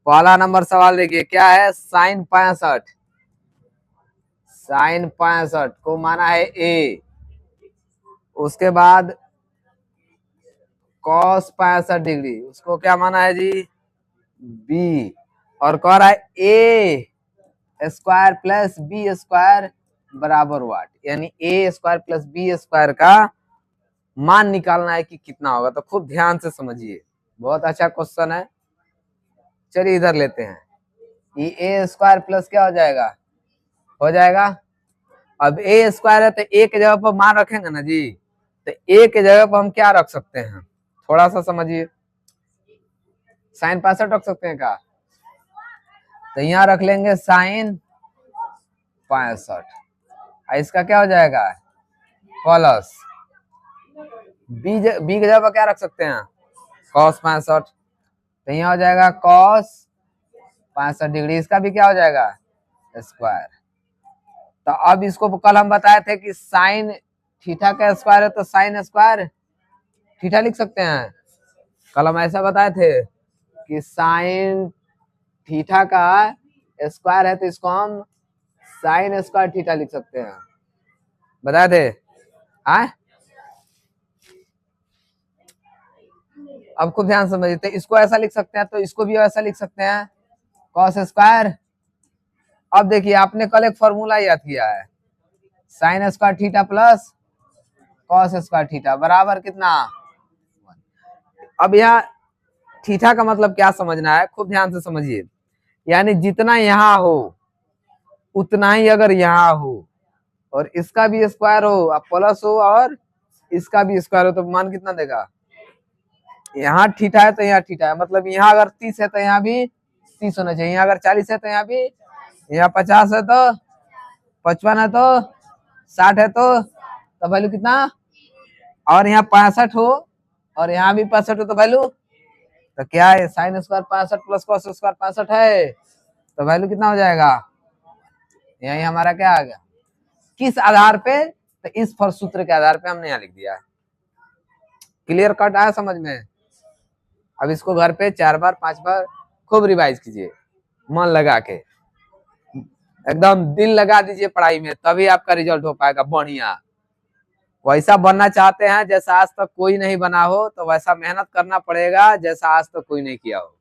पहला नंबर सवाल देखिए क्या है, साइन 65, साइन 65 को माना है ए, उसके बाद कॉस 65 डिग्री उसको क्या माना है जी, बी, और कह रहा है ए स्क्वायर प्लस बी स्क्वायर बराबर वाट, यानी ए स्क्वायर प्लस बी स्क्वायर का मान निकालना है कि कितना होगा। तो खूब ध्यान से समझिए, बहुत अच्छा क्वेश्चन है। चलिए इधर लेते हैं, ये ए स्क्वायर प्लस क्या हो जाएगा। अब ए स्क्वायर है तो ए के जगह पर मान रखेंगे ना जी, तो ए के जगह पर हम क्या रख सकते हैं, थोड़ा सा समझिए, साइन 65 रख सकते हैं क्या, तो यहाँ रख लेंगे साइन 65, इसका क्या हो जाएगा प्लस बी के जगह पर क्या रख सकते हैं, कॉस 65, तो यहाँ हो जाएगा कॉस 65 डिग्री, इसका भी क्या हो जाएगा स्क्वायर। तो अब इसको कल हम बताए थे कि साइन थीटा का स्क्वायर है तो साइन स्क्वायर थीटा लिख सकते हैं। कल हम ऐसा बताए थे कि साइन थीटा का स्क्वायर है तो इसको हम साइन स्क्वायर थीटा लिख सकते हैं, बताए थे। अब खूब ध्यान समझिए, तो इसको ऐसा लिख सकते हैं तो इसको भी ऐसा लिख सकते हैं कॉस स्क्वायर। अब देखिए आपने कल एक फॉर्मूला याद किया है, sign square theta plus cos square theta बराबर कितना। अब यहाँ थीटा का मतलब क्या समझना है, खूब ध्यान से समझिए, यानी जितना यहाँ हो उतना ही अगर यहाँ हो और इसका भी स्क्वायर हो, अब प्लस हो और इसका भी स्क्वायर हो, तो मान कितना देगा। यहाँ थीटा है तो यहाँ थीटा है, मतलब यहाँ अगर 30 है तो यहाँ भी 30 होना चाहिए, यहाँ अगर 40 है तो यहाँ भी, यहाँ 50 है तो 55 है तो 60 है तो वैल्यू कितना, और यहाँ 65 हो और यहाँ भी 65 हो तो वैल्यू, तो क्या है sine square 65 plus cos square 65 है, तो वैल्यू कितना हो जाएगा, यही हमारा क्या आ गया। किस आधार पे, तो इस फल सूत्र के आधार पे हमने यहाँ लिख दिया है। क्लियर कट आया समझ में। अब इसको घर पे 4 बार 5 बार खूब रिवाइज कीजिए, मन लगा के, एकदम दिल लगा दीजिए पढ़ाई में, तभी आपका रिजल्ट हो पाएगा बढ़िया। वैसा बनना चाहते हैं जैसा आज तक कोई नहीं बना हो, तो वैसा मेहनत करना पड़ेगा जैसा आज तक कोई नहीं किया हो।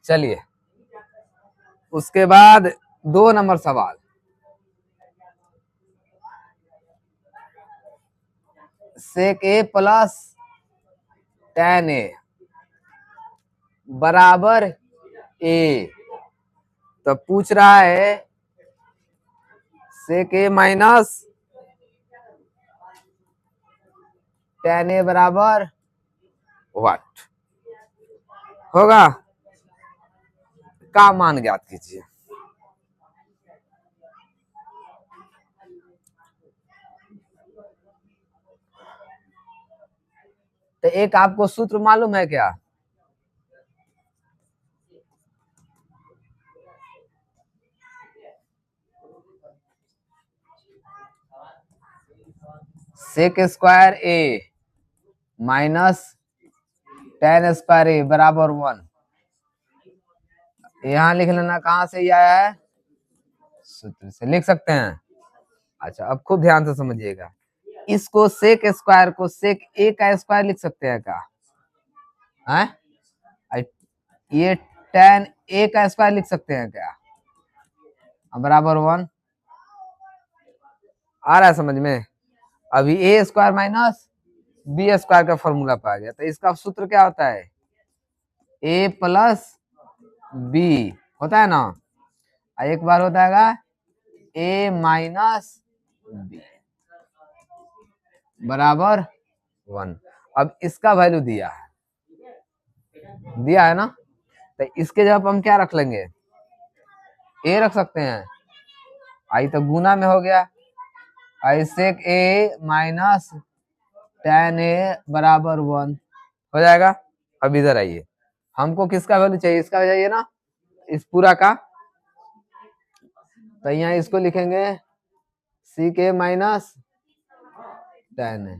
चलिए उसके बाद 2 नंबर सवाल, सेक ए प्लस tan ए बराबर ए, तो पूछ रहा है सेक ए माइनस tan ए बराबर व्हाट होगा, का मान ज्ञात कीजिए। तो एक आपको सूत्र मालूम है क्या, सेक स्क्वायर ए माइनस tan स्क्वायर ए बराबर 1, यहां लिख लेना, कहां से ही आया है, सूत्र से लिख सकते हैं। अच्छा अब खूब ध्यान से समझिएगा, इसको सेक स्क्वायर को सेक ए का स्क्वायर लिख सकते हैं क्या, है ये tan ए का स्क्वायर लिख सकते हैं क्या, बराबर 1 आ रहा है समझ में। अभी ए स्क्वायर माइनस बी स्क्वायर का फॉर्मूला पा गया, तो इसका सूत्र क्या होता है, ए प्लस बी होता है ना, एक बार होता है ए माइनस बी बराबर 1। अब इसका वैल्यू दिया है ना, तो इसके जगह हम क्या रख लेंगे, ए रख सकते हैं, आई तो गुना में हो गया, सेक ए माइनस tan ए बराबर 1 हो जाएगा। अब इधर आइए, हमको किसका वैल्यू चाहिए, इसका चाहिए ना, इस पूरा का, तो यहाँ इसको लिखेंगे सीक ए माइनस tan ए,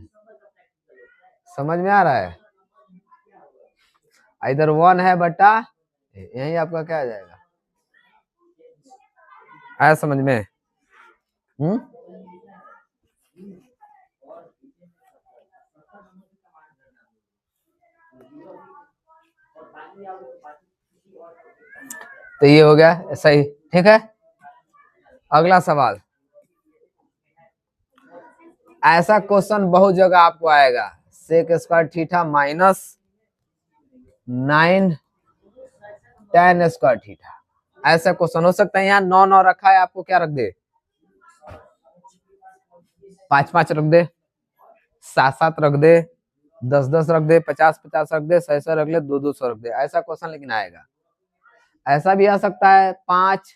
समझ में आ रहा है। इधर 1 है बटा यही आपका क्या आ जाएगा, आया समझ में? तो ये हो गया सही, ठीक है। अगला सवाल, ऐसा क्वेश्चन बहुत जगह आपको आएगा, sec square theta minus 9 tan square theta, ऐसा क्वेश्चन हो सकता है। यहाँ 9 9 रखा है, आपको क्या रख दे, 5 5 रख दे, 7 7 रख दे, 10 10 रख दे, 50 50 रख दे, 100 100 रख ले, 2 200 रख दे, ऐसा क्वेश्चन लेकिन आएगा। ऐसा भी आ सकता है 5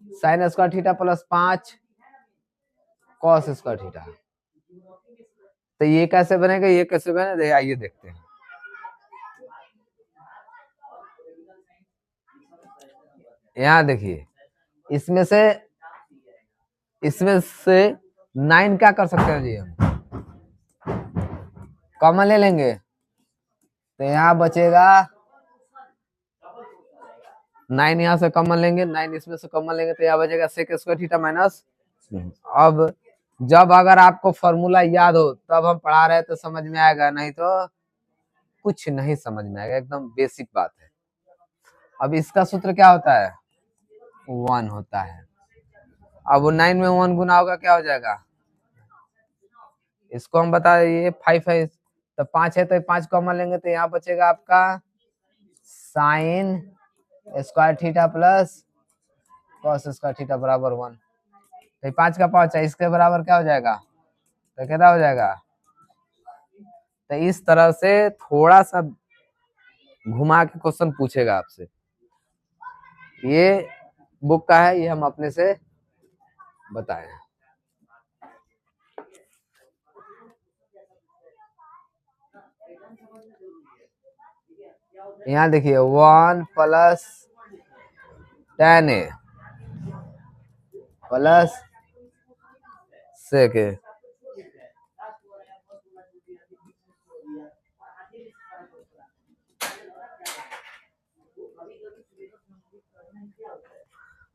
sin square theta plus 5 cos square theta. तो ये कैसे बनेगा, ये कैसे बनेगा, आइए देखते हैं। यहाँ देखिए, इसमें से 9 क्या कर सकते हैं जी, हम कॉमन ले लेंगे, तो यहाँ बचेगा 9, यहाँ से कॉमन लेंगे, 9 इसमें से कॉमन लेंगे, तो यहाँ बचेगा सेक स्क्वायर थीटा माइनस। अब जब अगर आपको फॉर्मूला याद हो तब हम पढ़ा रहे तो समझ में आएगा, नहीं तो कुछ नहीं समझ में आएगा, एकदम बेसिक बात है। अब इसका सूत्र क्या होता है, 1 होता है। अब वो 9 में 1 गुना होगा, क्या हो जाएगा, इसको हम बता, ये 5 है तो 5 है, तो 5 कॉमन लेंगे, तो यहाँ बचेगा आपका sign square theta plus cos square theta बराबर 1। तो 5 का 5 है, इसके बराबर क्या हो जाएगा, तो कितना हो जाएगा। तो इस तरह से थोड़ा सा घुमा के क्वेश्चन पूछेगा आपसे, ये बुक का है, ये हम अपने से बताए। यहाँ देखिए 1 plus tan a plus sec a,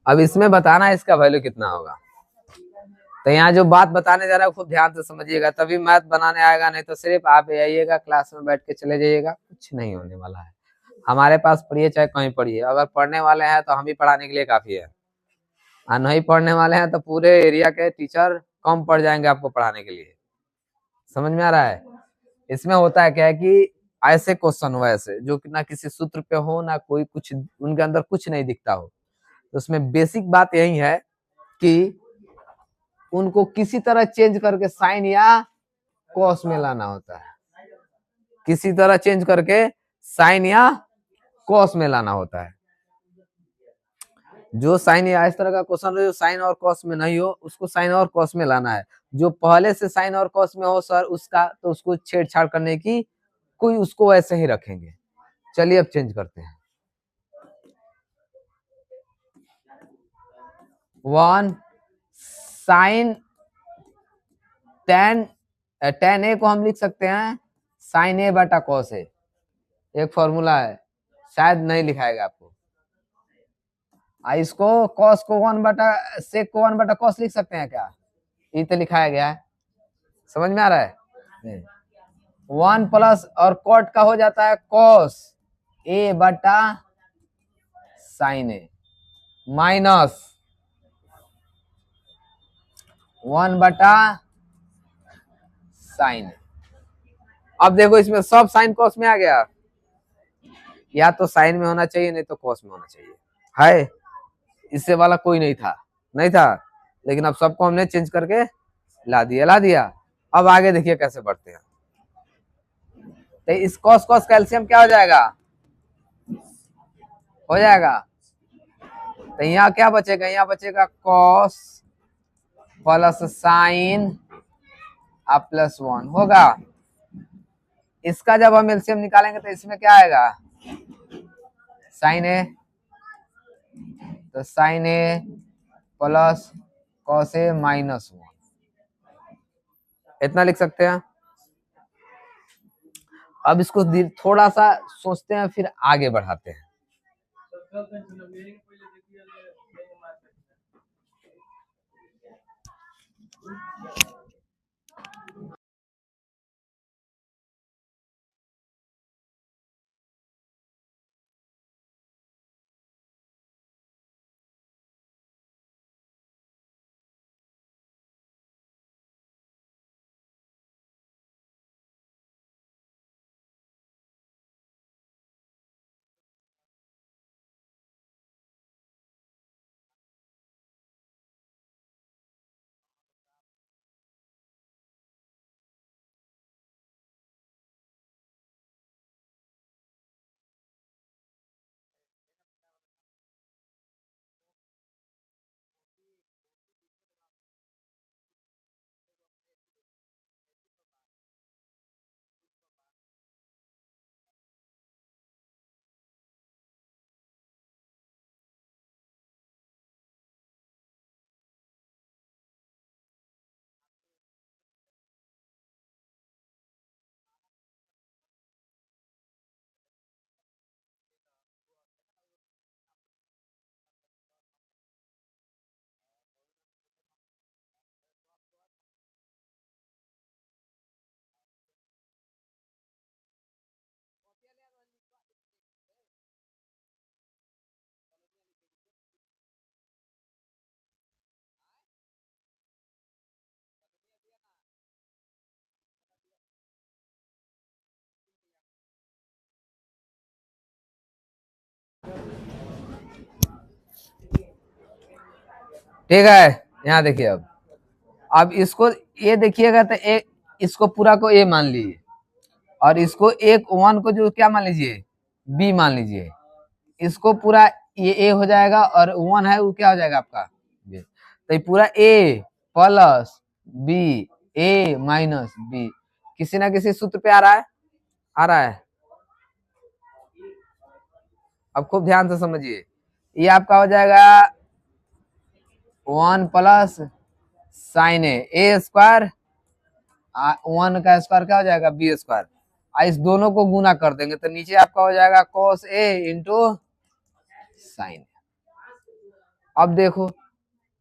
अब इसमें बताना है इसका वैल्यू कितना होगा। तो यहाँ जो बात बताने जा रहा है खूब ध्यान से समझिएगा, तभी मैथ बनाने आएगा, नहीं तो सिर्फ आप आइएगा क्लास में बैठ के चले जाइएगा, कुछ नहीं होने वाला है। हमारे पास पढ़िए चाहे कहीं पढ़िए, अगर पढ़ने वाले हैं तो हम ही पढ़ाने के लिए काफी है, और नहीं पढ़ने वाले हैं तो पूरे एरिया के टीचर कम पड़ जाएंगे आपको पढ़ाने के लिए। समझ में आ रहा है? इसमें होता है क्या है कि ऐसे क्वेश्चन हो, ऐसे जो ना किसी सूत्र पे हो, ना कोई कुछ उनके अंदर कुछ नहीं दिखता हो, तो उसमें बेसिक बात यही है कि उनको किसी तरह चेंज करके साइन या कॉस में लाना होता है, किसी तरह चेंज करके साइन या कॉस में लाना होता है। जो साइन या इस तरह का क्वेश्चन हो जो साइन और कॉस में नहीं हो, उसको साइन और कॉस में लाना है। जो पहले से साइन और कॉस में हो सर उसका, तो उसको छेड़छाड़ करने की कोई, उसको ऐसे ही रखेंगे। चलिए अब चेंज करते हैं। 1 साइन tan a को हम लिख सकते हैं साइन a बटा कॉस a, एक फॉर्मूला है, शायद नहीं लिखाएगा आपको। इसको कॉस को 1 बटा सेक को 1 बटा कॉस लिख सकते हैं क्या, ये तो लिखाया गया है, समझ में आ रहा है। 1 प्लस और कॉट का हो जाता है कॉस a बटा साइन a माइनस 1 बटा साइन। अब देखो इसमें सब साइन कॉस में आ गया, या तो साइन में होना चाहिए नहीं तो कॉस में होना चाहिए, है इससे वाला कोई नहीं था, लेकिन अब सबको हमने चेंज करके ला दिया। अब आगे देखिए कैसे बढ़ते हैं। तो इस कॉस कॉस कैल्शियम क्या हो जाएगा, तो यहाँ क्या बचेगा, यहाँ बचेगा कॉस प्लस साइन प्लस 1 होगा। इसका जब हम एलसीएम निकालेंगे तो इसमें क्या आएगा, साइन ए, तो sign A plus cos A minus 1, इतना लिख सकते हैं। अब इसको थोड़ा सा सोचते हैं फिर आगे बढ़ाते हैं। ठीक है, यहाँ देखिए अब इसको ए देखिएगा तो ए, इसको पूरा को ए मान लीजिए और इसको एक वन को जो क्या मान लीजिए बी मान लीजिए, इसको पूरा ये ए हो जाएगा और वन है वो क्या हो जाएगा आपका बी। तो ये पूरा ए प्लस बी ए माइनस बी किसी ना किसी सूत्र पे आ रहा है, आ रहा है। अब खूब ध्यान से समझिए, ये आपका हो जाएगा 1 प्लस साइन ए स्क्वायर, 1 का स्क्वायर क्या हो जाएगा बी स्क्वायर। इस दोनों को गुना कर देंगे तो नीचे आपका हो जाएगा cos ए इंटू साइन। अब देखो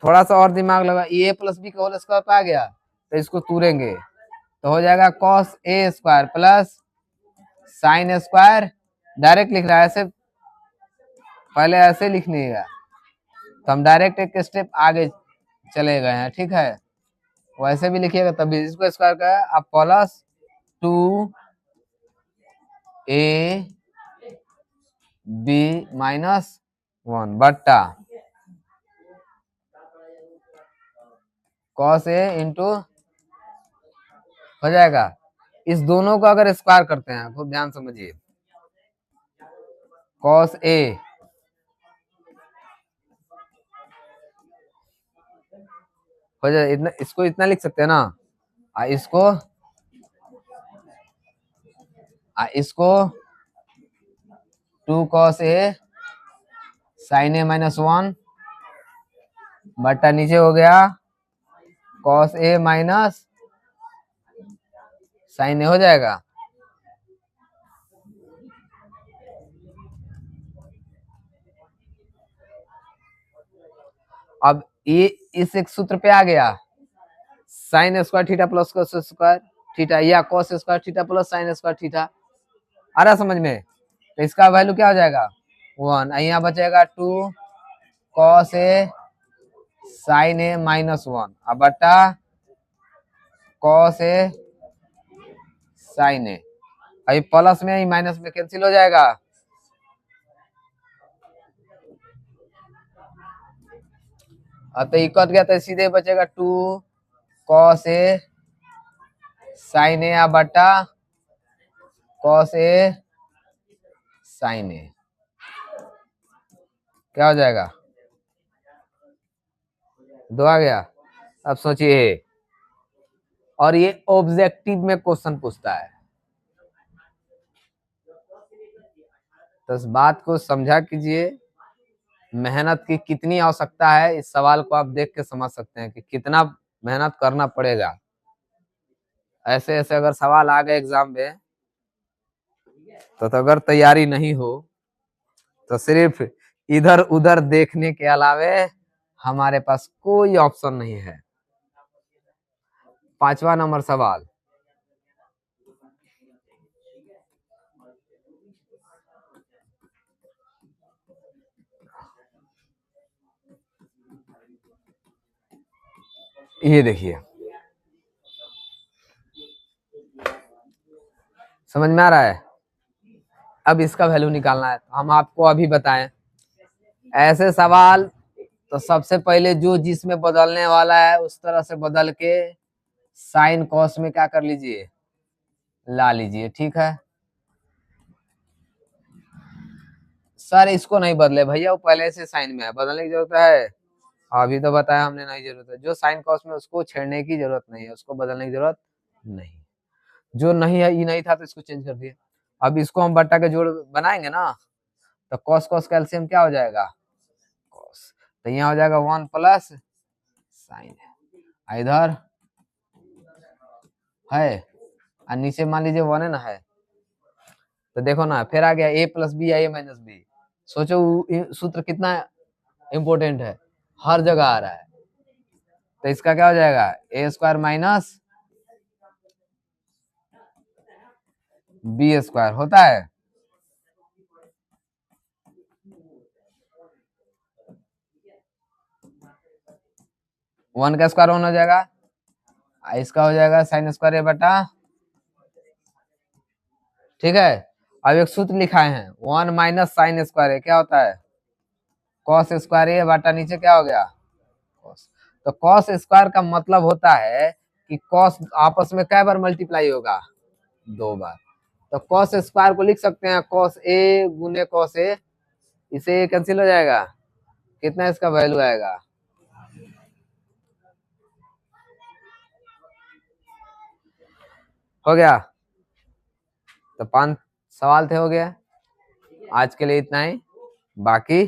थोड़ा सा और दिमाग लगा, ए प्लस बी का होल स्क्वायर पे आ गया तो इसको तोड़ेंगे तो हो जाएगा cos A square plus sine square. Direct लिख रहा है, ऐसे पहले ऐसे लिखने का तो हम डायरेक्ट एक स्टेप आगे चले गए हैं, ठीक है। वैसे भी लिखिएगा तब भी इसको स्क्वायर का अब प्लस 2 ए बी माइनस 1 बट्टा cos ए इंटू हो जाएगा। इस दोनों को अगर स्क्वायर करते हैं खूब ध्यान समझिए, cos ए हो जाए इतना, इसको इतना लिख सकते हैं ना, इसको 2 cos ए साइन ए माइनस 1 बट्टा नीचे हो गया cos ए माइनस साइन ए हो जाएगा। अब ये इस एक सूत्र पे आ गया, sine square theta plus cos square theta या cos square theta plus sine square theta. आ रहा समझ में? तो इसका वैल्यू क्या हो जाएगा 1, यहाँ बचेगा 2 cos ए साइन ए माइनस 1 अब बट्टा cos ए साइन ए। अभी प्लस में माइनस में कैंसिल हो जाएगा, तो ये कट गया तो सीधे बचेगा 2 cos ए साइन ए बट्टा cos ए साइन ए क्या हो जाएगा 2 आ गया। अब सोचिए, और ये ऑब्जेक्टिव में क्वेश्चन पूछता है तो इस बात को समझा कीजिए, मेहनत की कितनी आवश्यकता है इस सवाल को आप देख के समझ सकते हैं कि कितना मेहनत करना पड़ेगा। ऐसे ऐसे अगर सवाल आ गए एग्जाम में तो अगर तैयारी नहीं हो तो सिर्फ इधर उधर देखने के अलावे हमारे पास कोई ऑप्शन नहीं है। 5वां नंबर सवाल, ये देखिए, समझ में आ रहा है? अब इसका वैल्यू निकालना है। हम आपको अभी बताएं, ऐसे सवाल तो सबसे पहले जो जिसमें बदलने वाला है उस तरह से बदल के साइन कॉस में क्या कर लीजिए, ला लीजिए। ठीक है सर, इसको नहीं बदले भैया, वो पहले से साइन में है, बदलने की जरूरत है? अभी तो बताया हमने नहीं जरूरत है। जो साइन कॉस में उसको छेड़ने की जरूरत नहीं है, उसको बदलने की जरूरत नहीं। जो नहीं है, ये नहीं था तो इसको चेंज कर दिए। अब इसको हम बट्टा के जोड़ बनाएंगे ना, तो कॉस कॉस का एलसीएम क्या हो जाएगा, कॉस। तो यहाँ हो जाएगा 1 प्लस साइन है, इधर है और नीचे मान लीजिए 1 है ना, है। तो देखो ना, फिर आ गया a प्लस बी या a माइनस बी। सोचो सूत्र कितना इंपॉर्टेंट है, हर जगह आ रहा है। तो इसका क्या हो जाएगा, ए स्क्वायर माइनस बी स्क्वायर होता है। वन का स्क्वायर 1 हो जाएगा, इसका हो जाएगा साइन स्क्वायर ए बटा, ठीक है। अब एक सूत्र लिखाए हैं, 1 माइनस साइन स्क्वायर ए क्या होता है, कॉस स्क्वायर ए बटा नीचे क्या हो गया, कॉस। तो कॉस स्क्वायर का मतलब होता है कि कॉस आपस में कै बार मल्टीप्लाई होगा, 2 बार। तो कॉस स्क्वायर को लिख सकते हैं कॉस ए गुने कॉस ए, इसे कैंसिल हो जाएगा, कितना इसका वैल्यू आएगा, हो गया। तो 5 सवाल थे, हो गया। आज के लिए इतना ही, बाकी